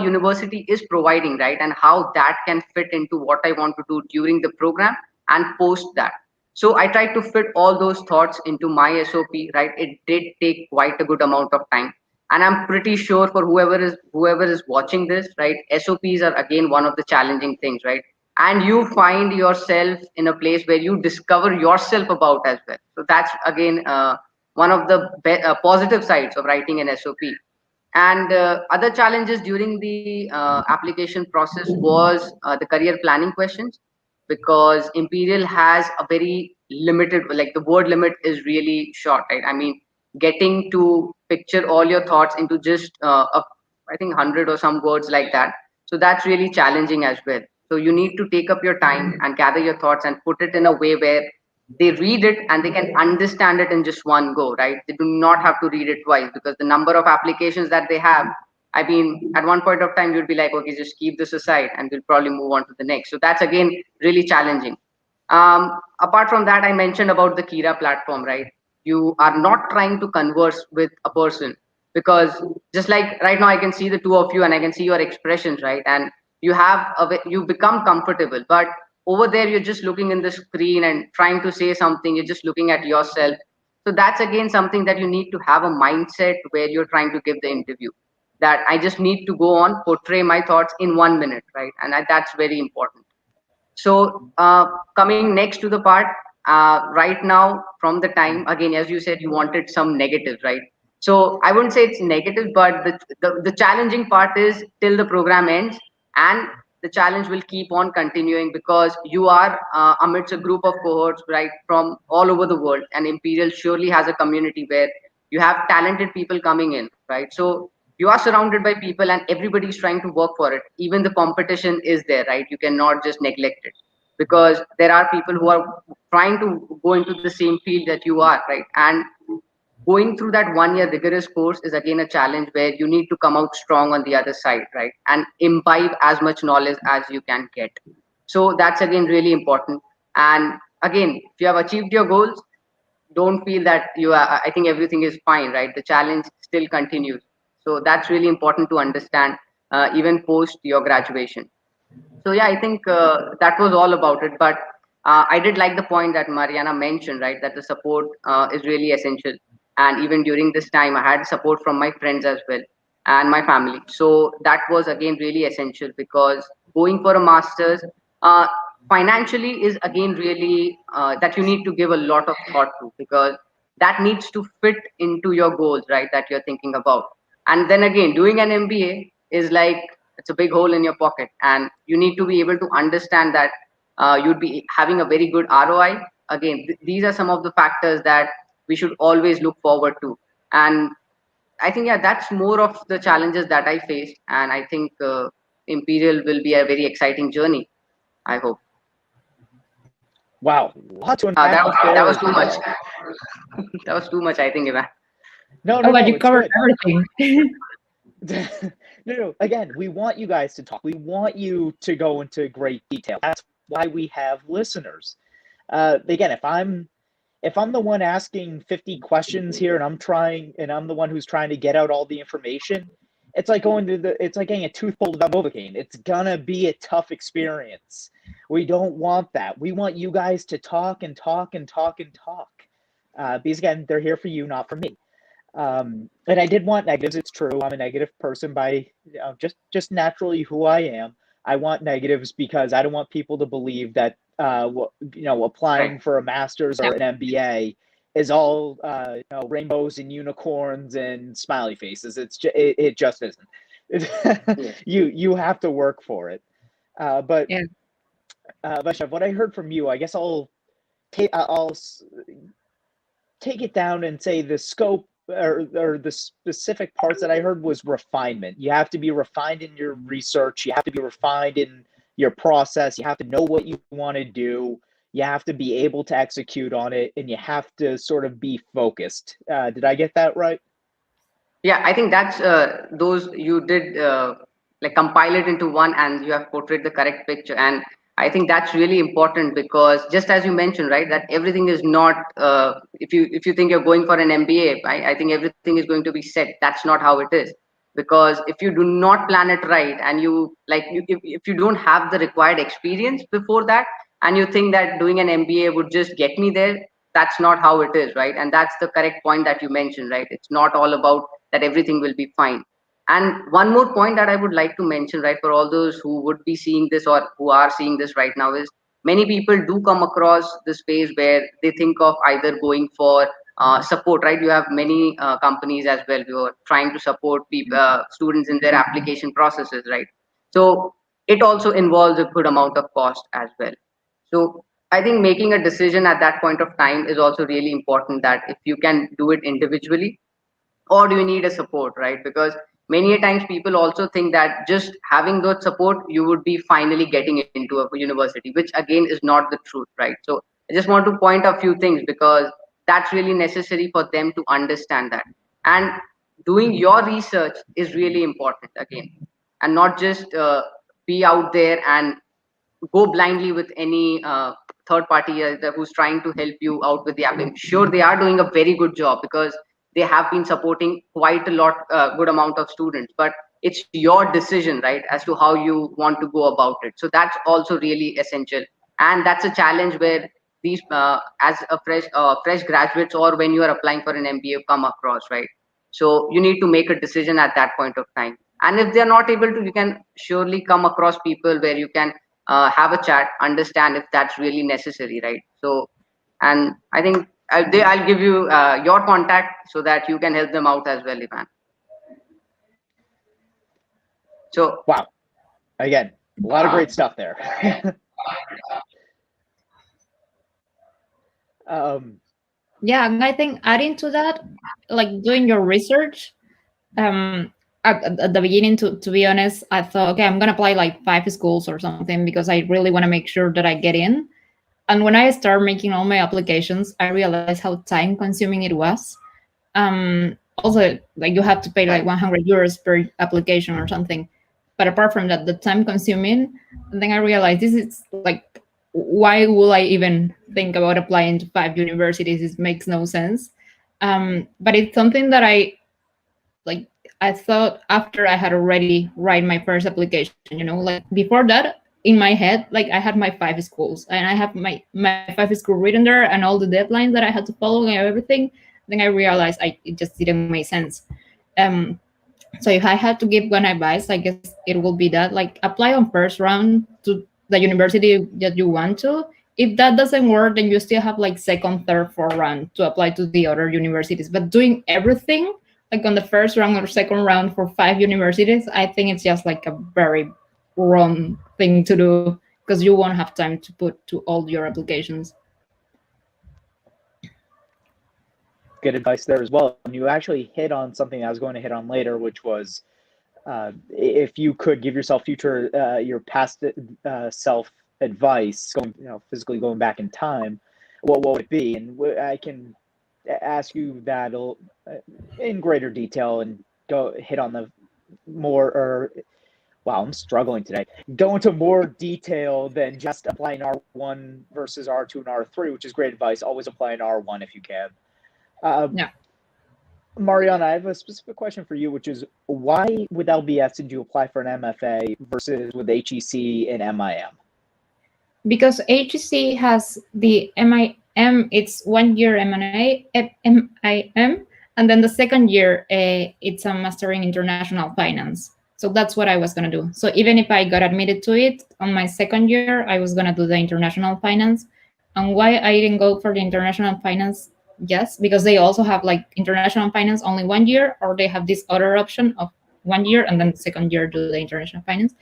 university is providing, right, and how that can fit into what I want to do during the program and post that. So I tried to fit all those thoughts into my SOP, right? It did take quite a good amount of time, and I'm pretty sure for whoever is watching this, right, SOPs are again one of the challenging things, right? And you find yourself in a place where you discover yourself about as well. So that's again one of the positive sides of writing an SOP. And other challenges during the application process was the career planning questions, because Imperial has a very limited, like, the word limit is really short, right? I mean, getting to picture all your thoughts into just I think 100 or some words like that. So that's really challenging as well. So you need to take up your time and gather your thoughts and put it in a way where they read it and they can understand it in just one go, right? They do not have to read it twice, because the number of applications that they have, I mean, at one point of time, you'd be like, okay, just keep this aside and we'll probably move on to the next. So that's again really challenging. Apart from that, I mentioned about the Kira platform, right? You are not trying to converse with a person, because just like right now, I can see the two of you and I can see your expressions, right? And you become comfortable, but over there, you're just looking in the screen and trying to say something. You're just looking at yourself. So that's again something that you need to have a mindset where you're trying to give the interview, that I just need to go on, portray my thoughts in 1 minute, right? And that's very important. So coming next to the part, right now, from the time, again, as you said, you wanted some negatives, right? So I wouldn't say it's negative, but the challenging part is till the program ends, and the challenge will keep on continuing, because you are amidst a group of cohorts, right, from all over the world. And Imperial surely has a community where you have talented people coming in, right? So you are surrounded by people and everybody is trying to work for it. Even the competition is there, right? You cannot just neglect it, because there are people who are trying to go into the same field that you are, right? And going through that 1 year rigorous course is again a challenge where you need to come out strong on the other side, right? And imbibe as much knowledge as you can get. So that's again really important. And again, if you have achieved your goals, don't feel that I think everything is fine, right? The challenge still continues. So that's really important to understand, even post your graduation. So yeah, I think that was all about it. But I did like the point that Mariana mentioned, right? That the support is really essential. And even during this time, I had support from my friends as well and my family. So that was again really essential, because going for a master's uh, financially is again really that you need to give a lot of thought to, because that needs to fit into your goals, right? That you're thinking about. And then again, doing an MBA is like, it's a big hole in your pocket, and you need to be able to understand that you'd be having a very good ROI. Again, these are some of the factors that we should always look forward to. And I think, yeah, that's more of the challenges that I faced. And I think Imperial will be a very exciting journey, I hope. Wow, lots to unpack That was too much. That was too much, I think, Ivan. No, Oh, but you it's covered good. everything. No. Again, we want you guys to talk. We want you to go into great detail. That's why we have listeners. Again, if I'm the one asking 50 questions here and I'm the one who's trying to get out all the information, it's like getting a tooth pulled without Novocaine. It's gonna be a tough experience. We don't want that. We want you guys to talk and talk and talk and talk. Because again, they're here for you, not for me. And I did want negatives. It's true. I'm a negative person by just naturally who I am. I want negatives because I don't want people to believe that applying for a master's or an MBA is all rainbows and unicorns and smiley faces. It just isn't. You have to work for it. But Vaishnav, what I heard from you, I guess I'll take it down and say the scope or the specific parts that I heard was refinement. You have to be refined in your research. You have to be refined in your process. You have to know what you want to do. You have to be able to execute on it, and you have to sort of be focused. Did I get that right? Yeah, I think that's those you did like compile it into one, and you have portrayed the correct picture. And I think that's really important because just as you mentioned, right, that everything is not if you think you're going for an MBA, I think everything is going to be set. That's not how it is, because if you do not plan it right and if you don't have the required experience before that, and you think that doing an MBA would just get me there, that's not how it is, right? And that's the correct point that you mentioned, right? It's not all about that everything will be fine. And one more point that I would like to mention, right, for all those who would be seeing this or who are seeing this right now, is many people do come across this phase where they think of either going for support, right? You have many companies as well who are trying to support people, students in their application processes, right? So it also involves a good amount of cost as well. So I think making a decision at that point of time is also really important, that if you can do it individually or do you need a support, right? Because many a times people also think that just having that support, you would be finally getting into a university, which again is not the truth, right? So I just want to point a few things because that's really necessary for them to understand that. And doing your research is really important again, and not just be out there and go blindly with any third party who's trying to help you out with the app. Sure, they are doing a very good job because they have been supporting quite a lot, good amount of students. But it's your decision, right, as to how you want to go about it. So that's also really essential, and that's a challenge where these, as a fresh graduates, or when you are applying for an MBA, come across, right? So you need to make a decision at that point of time. And if they're not able to, you can surely come across people where you can have a chat, understand if that's really necessary, right? So, and I think I'll give you your contact so that you can help them out as well, Ivan. So, wow, again, a lot of great stuff there. Yeah, and I think adding to that, like doing your research, at the beginning, to be honest, I thought, okay, I'm gonna apply like 5 schools or something because I really want to make sure that I get in. And when I started making all my applications, I realized how time consuming it was. Also, like you have to pay like 100 euros per application or something. But apart from that, the time consuming, then I realized this is like, why will I even think about applying to 5 universities? It makes no sense. But it's something that like I thought after I had already write my first application, like before that in my head, like I had my 5 schools and I have my 5 school written there and all the deadlines that I had to follow and everything. Then I realized it just didn't make sense. So if I had to give one advice, I guess it will be that, like, apply on first round to the university that you want to. If that doesn't work, then you still have like second, third, fourth round to apply to the other universities. But doing everything like on the first round or second round for 5 universities, I think it's just like a very wrong thing to do because you won't have time to put to all your applications. Good advice there as well. And you actually hit on something I was going to hit on later, which was if you could give yourself your past self advice, physically going back in time, what would it be? And I can ask you that in greater detail and go hit on more, or wow, I'm struggling today. Go into more detail than just applying R1 versus R2 and R3, which is great advice. Always apply an R1 if you can. Yeah. Mariana, I have a specific question for you, which is why with LBS did you apply for an MFA versus with HEC and MIM? Because HEC has the MIM, it's 1 year MIM, and then the second year it's a master in international finance. So that's what I was going to do. So even if I got admitted to it on my second year, I was going to do the international finance. And why I didn't go for the international finance? Yes, because they also have like international finance only 1 year, or they have this other option of 1 year and then the second year do the international finance.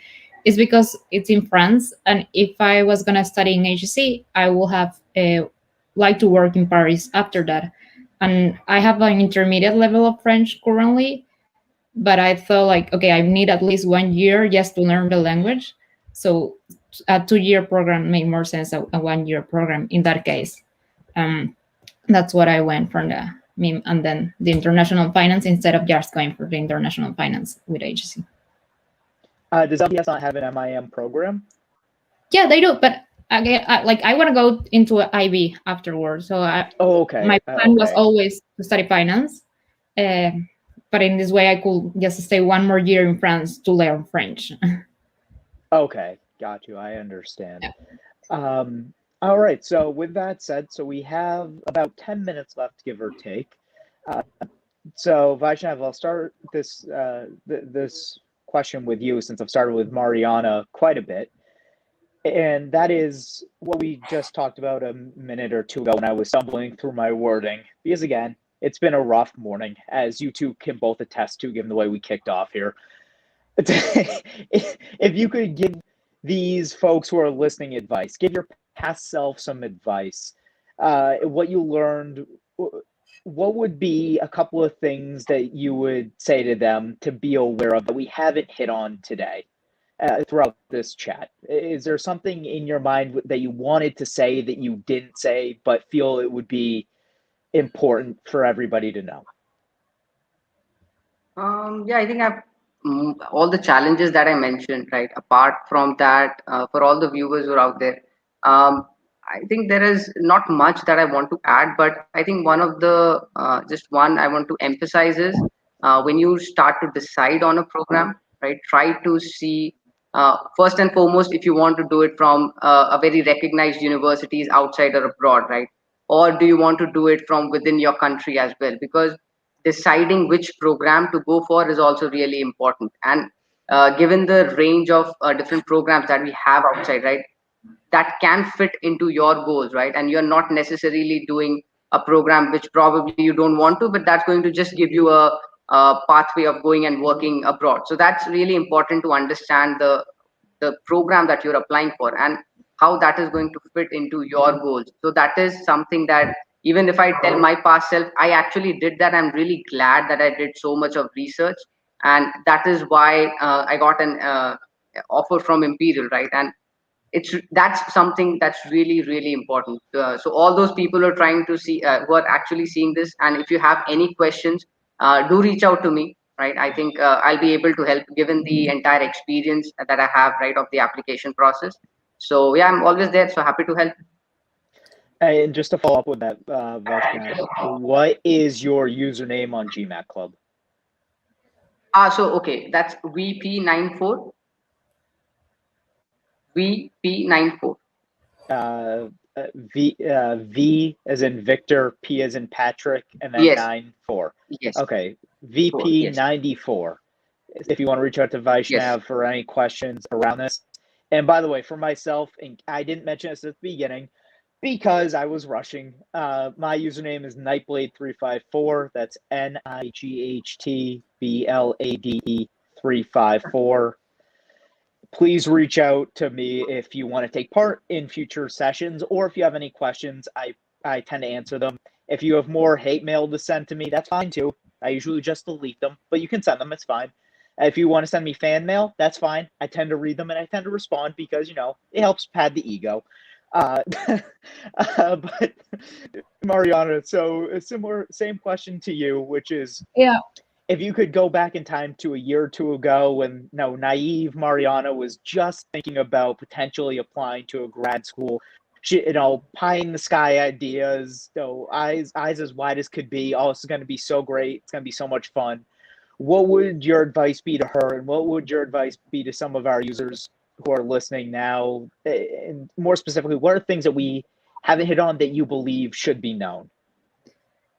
Is because it's in France, and if I was going to study in HEC, I will have like to work in Paris after that. And I have an intermediate level of French currently, but I thought like, okay, I need at least 1 year just to learn the language. So a 2-year program made more sense than a 1 year program in that case. That's what I went for the MIM and then the international finance instead of just going for the international finance with HEC. Does LBS not have an MIM program? Yeah, they do, but again, I want to go into an IB afterwards. So okay. My plan was always to study finance, but in this way, I could just stay 1 more year in France to learn French. Okay, got you. I understand. Yeah. All right. So with that said, so we have about 10 minutes left, give or take. So Vaishnav, I'll start this this question with you since I've started with Mariana quite a bit. And that is what we just talked about a minute or two ago when I was stumbling through my wording. Because again, it's been a rough morning, as you two can both attest to, given the way we kicked off here. If you could give these folks who are listening advice, give your past self some advice, what you learned, what would be a couple of things that you would say to them to be aware of that we haven't hit on today throughout this chat? Is there something in your mind that you wanted to say that you didn't say, but feel it would be important for everybody to know? Yeah, I think all the challenges that I mentioned, right? Apart from that, for all the viewers who are out there, I think there is not much that I want to add, but I think one of the just one I want to emphasize is when you start to decide on a program, right? Try to see first and foremost if you want to do it from a very recognized universities outside or abroad, right? Or do you want to do it from within your country as well? Because deciding which program to go for is also really important. And given the range of different programs that we have outside, right, that can fit into your goals, right? And you're not necessarily doing a program which probably you don't want to, but that's going to just give you a pathway of going and working abroad. So that's really important to understand the program that you're applying for and how that is going to fit into your goals. So that is something that even if I tell my past self, I actually did that. I'm really glad that I did so much of research. And that is why I got an offer from Imperial, right? And that's something that's really important. So all those people are trying to see who are actually seeing this, and if you have any questions, do reach out to me, right? I think I'll be able to help given the entire experience that I have, right, of the application process. So yeah, I'm always there, so happy to help. And just to follow up with that, Vaishnav, what is your username on GMAT Club? So okay, that's VP94. VP94. V as in Victor, P as in Patrick, and then Yes. 94. Yes. Okay, VP94. Yes. If you want to reach out to Vaishnav yes. for any questions around this. And by the way, for myself, and I didn't mention this at the beginning because I was rushing. My username is Nightblade354. That's NIGHTBLADE 354. Please reach out to me if you want to take part in future sessions, or if you have any questions. I tend to answer them. If you have more hate mail to send to me, that's fine too. I usually just delete them, but you can send them. It's fine. If you want to send me fan mail, that's fine. I tend to read them and I tend to respond because, you know, it helps pad the ego. But Mariana, so a same question to you, which is, if you could go back in time to a year or two ago when naive Mariana was just thinking about potentially applying to a grad school, she, pie in the sky ideas, eyes as wide as could be. Oh, this is going to be so great. It's going to be so much fun. What would your advice be to her, and what would your advice be to some of our users who are listening now? And more specifically, what are things that we haven't hit on that you believe should be known?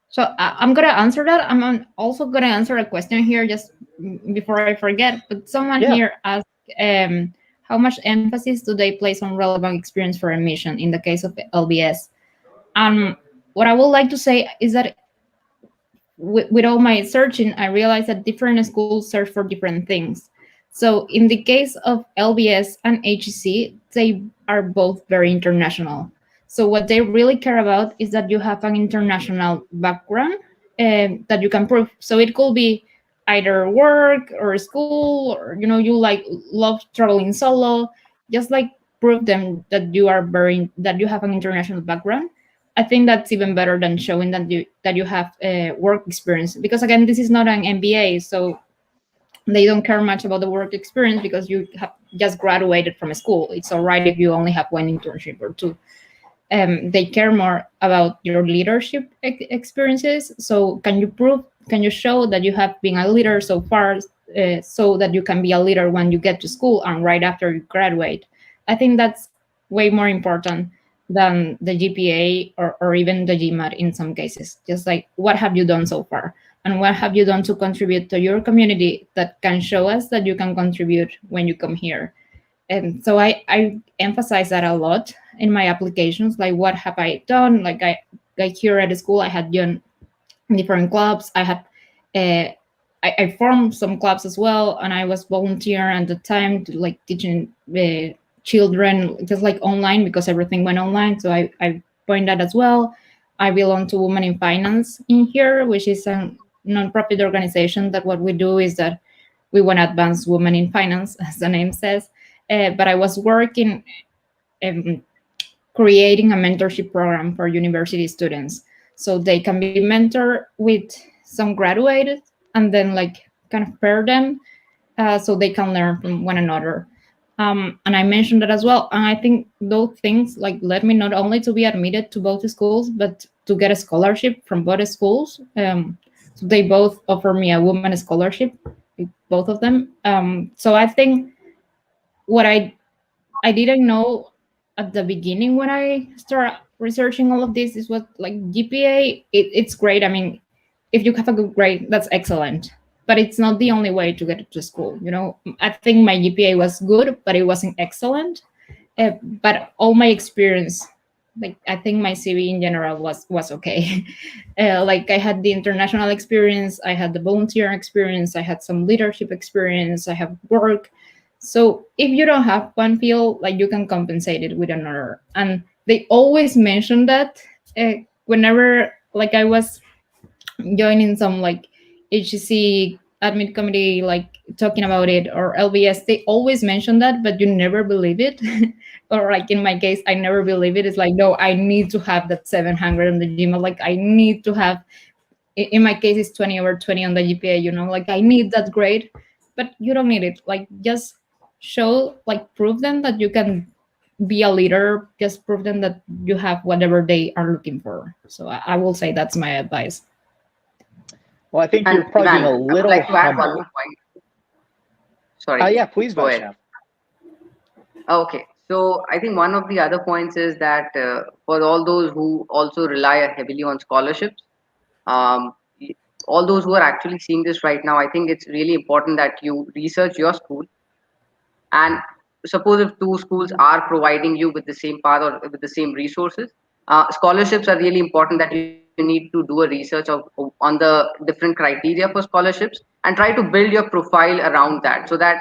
So I'm going to answer that. I'm also going to answer a question here just before I forget. But someone here asked, how much emphasis do they place on relevant experience for admission in the case of LBS? What I would like to say is that with all my searching, I realized that different schools search for different things. So in the case of LBS and HEC, they are both very international. So what they really care about is that you have an international background that you can prove. So it could be either work or school, or you love traveling solo. Just prove them that you have an international background. I think that's even better than showing that you have work experience, because again, this is not an MBA, so they don't care much about the work experience because you have just graduated from a school. It's all right if you only have one internship or two. They care more about your leadership experiences. So can you show that you have been a leader so far, so that you can be a leader when you get to school and right after you graduate? I think that's way more important than the GPA or even the GMAT in some cases. Just what have you done so far? And what have you done to contribute to your community that can show us that you can contribute when you come here? And so I emphasize that a lot in my applications. What have I done? I here at the school, I had done different clubs. I had I formed some clubs as well, and I was volunteering at the time to teaching children just online, because everything went online. So I point that as well. I belong to Women in Finance in here, which is a nonprofit organization that what we do is that we want to advance women in finance, as the name says. But I was working creating a mentorship program for university students, so they can be mentored with some graduated, and then kind of pair them so they can learn from one another. And I mentioned that as well. And I think those things led me not only to be admitted to both schools, but to get a scholarship from both schools. So they both offer me a woman scholarship, both of them. So I think what I didn't know at the beginning when I started researching all of this is what GPA, it's great. I mean, if you have a good grade, that's excellent. But it's not the only way to get to school. I think my GPA was good, but it wasn't excellent. But all my experience, I think my CV in general was okay. I had the international experience, I had the volunteer experience, I had some leadership experience, I have work. So if you don't have one field, you can compensate it with another. And they always mention that whenever I was joining some HEC admit committee, talking about it, or LBS, they always mention that, but you never believe it. Or in my case, I never believe it. It's no, I need to have that 700 on the GMAT. I need to have, in my case, it's 20 over 20 on the GPA, I need that grade, but you don't need it. Just show, prove them that you can be a leader. Just prove them that you have whatever they are looking for. So I will say that's my advice. Well, I think you're probably being a little humble. Sorry. Yeah, please, Vaishnav. Okay. So I think one of the other points is that for all those who also rely heavily on scholarships, all those who are actually seeing this right now, I think it's really important that you research your school. And suppose if two schools are providing you with the same path or with the same resources, scholarships are really important, that you need to do a research on the different criteria for scholarships and try to build your profile around that, so that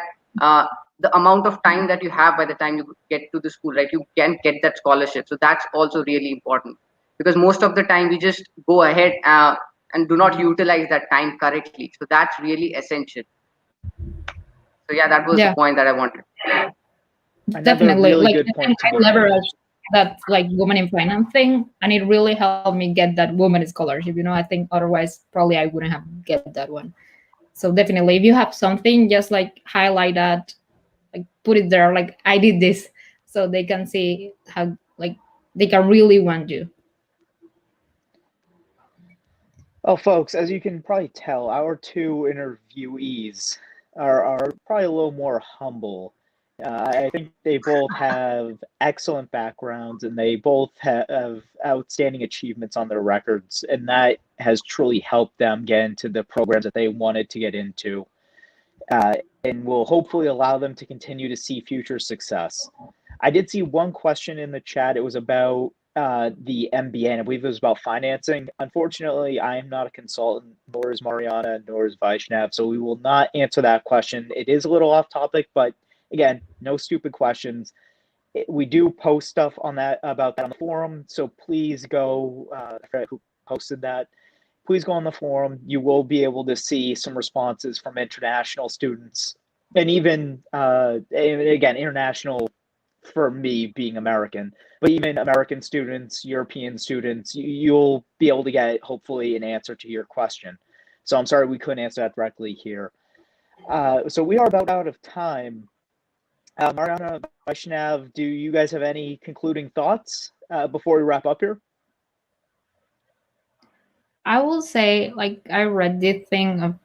the amount of time that you have by the time you get to the school, right, you can get that scholarship. So that's also really important, because most of the time we just go ahead and do not utilize that time correctly. So that's really essential. So yeah, that was the point that I wanted. Definitely. Really good point I leverage that woman in finance thing, and it really helped me get that woman scholarship. I think otherwise probably I wouldn't have get that one. So definitely, if you have something, just like highlight that, like put it there, like I did this, so they can see how like they can really want you. Well, folks, as you can probably tell, our two interviewees are probably a little more humble. I think they both have excellent backgrounds and they both have outstanding achievements on their records, and that has truly helped them get into the programs that they wanted to get into, and will hopefully allow them to continue to see future success. I did see one question in the chat. It was about the MBA, and I believe it was about financing. Unfortunately, I am not a consultant, nor is Mariana, nor is Vaishnav, so we will not answer that question. It is a little off topic, but again, no stupid questions. We do post stuff on that about that on the forum, so please go. I forget who posted that. Please go on the forum. You will be able to see some responses from international students, and even again, international for me being American, but even American students, European students, you'll be able to get hopefully an answer to your question. So I'm sorry we couldn't answer that directly here. So we are about out of time. Mariana, Vaishnav, do you guys have any concluding thoughts before we wrap up here? I will say, like, I read this thing of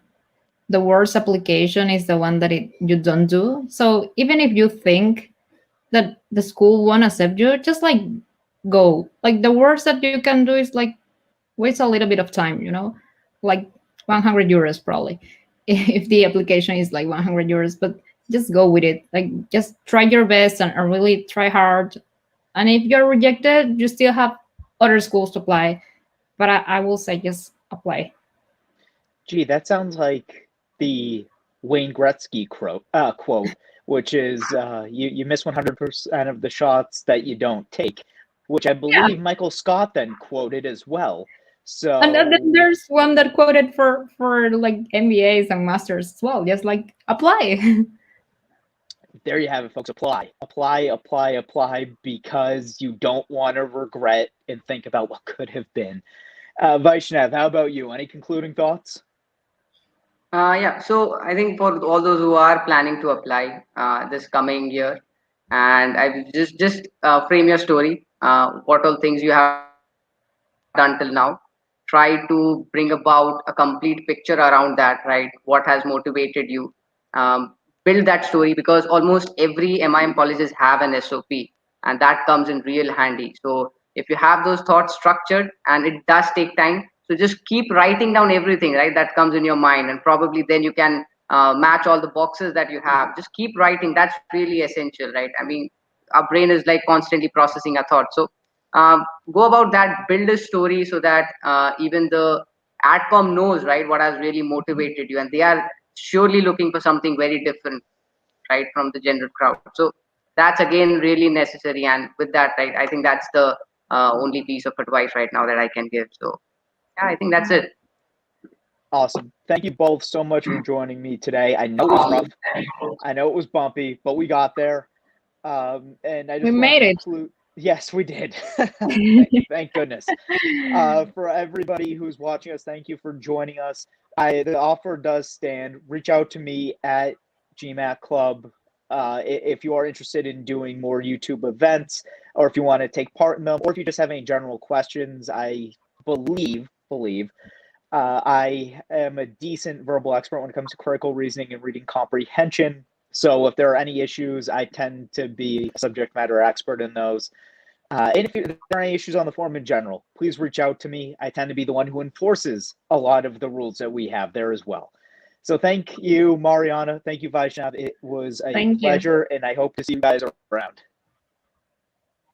the worst application is the one that you don't do. So even if you think that the school won't accept you, just like go. Like the worst that you can do is like waste a little bit of time, like 100 euros probably, if the application is like 100 euros, but just go with it. Like just try your best and really try hard. And if you're rejected, you still have other schools to apply. But I will say just apply. Gee, that sounds like the Wayne Gretzky quote, which is you miss 100% of the shots that you don't take, which I believe Michael Scott then quoted as well. So And then there's one that quoted for like MBAs and masters as well. Just like apply. There you have it, folks. Apply, apply, apply, apply, because you don't want to regret and think about what could have been. Vaishnav, how about you? Any concluding thoughts? Yeah, so I think for all those who are planning to apply this coming year, and I will just frame your story. What all things you have done till now? Try to bring about a complete picture around that. Right? What has motivated you? Build that story, because almost every MIM colleges have an SOP, and that comes in real handy. So if you have those thoughts structured, and it does take time, so just keep writing down everything, right, that comes in your mind, and probably then you can match all the boxes that you have. Just keep writing. That's really essential, right? I mean, our brain is like constantly processing our thoughts. So go about that, build a story, so that even the adcom knows, right, what has really motivated you, and they are surely looking for something very different, right, from the general crowd. So that's again really necessary. And with that, right, I think that's the only piece of advice right now that I can give. So yeah, I think that's it. Awesome. Thank you both so much for joining me today. I know it was rough. I know it was bumpy, but we got there. And I just We made it. Yes, we did. Thank goodness. For everybody who's watching us, thank you for joining us. The offer does stand. Reach out to me at GMAT Club if you are interested in doing more YouTube events, or if you want to take part in them, or if you just have any general questions. I believe I am a decent verbal expert when it comes to critical reasoning and reading comprehension. So if there are any issues, I tend to be a subject matter expert in those. And if there are any issues on the forum in general, please reach out to me. I tend to be the one who enforces a lot of the rules that we have there as well. So thank you, Mariana. Thank you, Vaishnav. It was a pleasure, and I hope to see you guys around.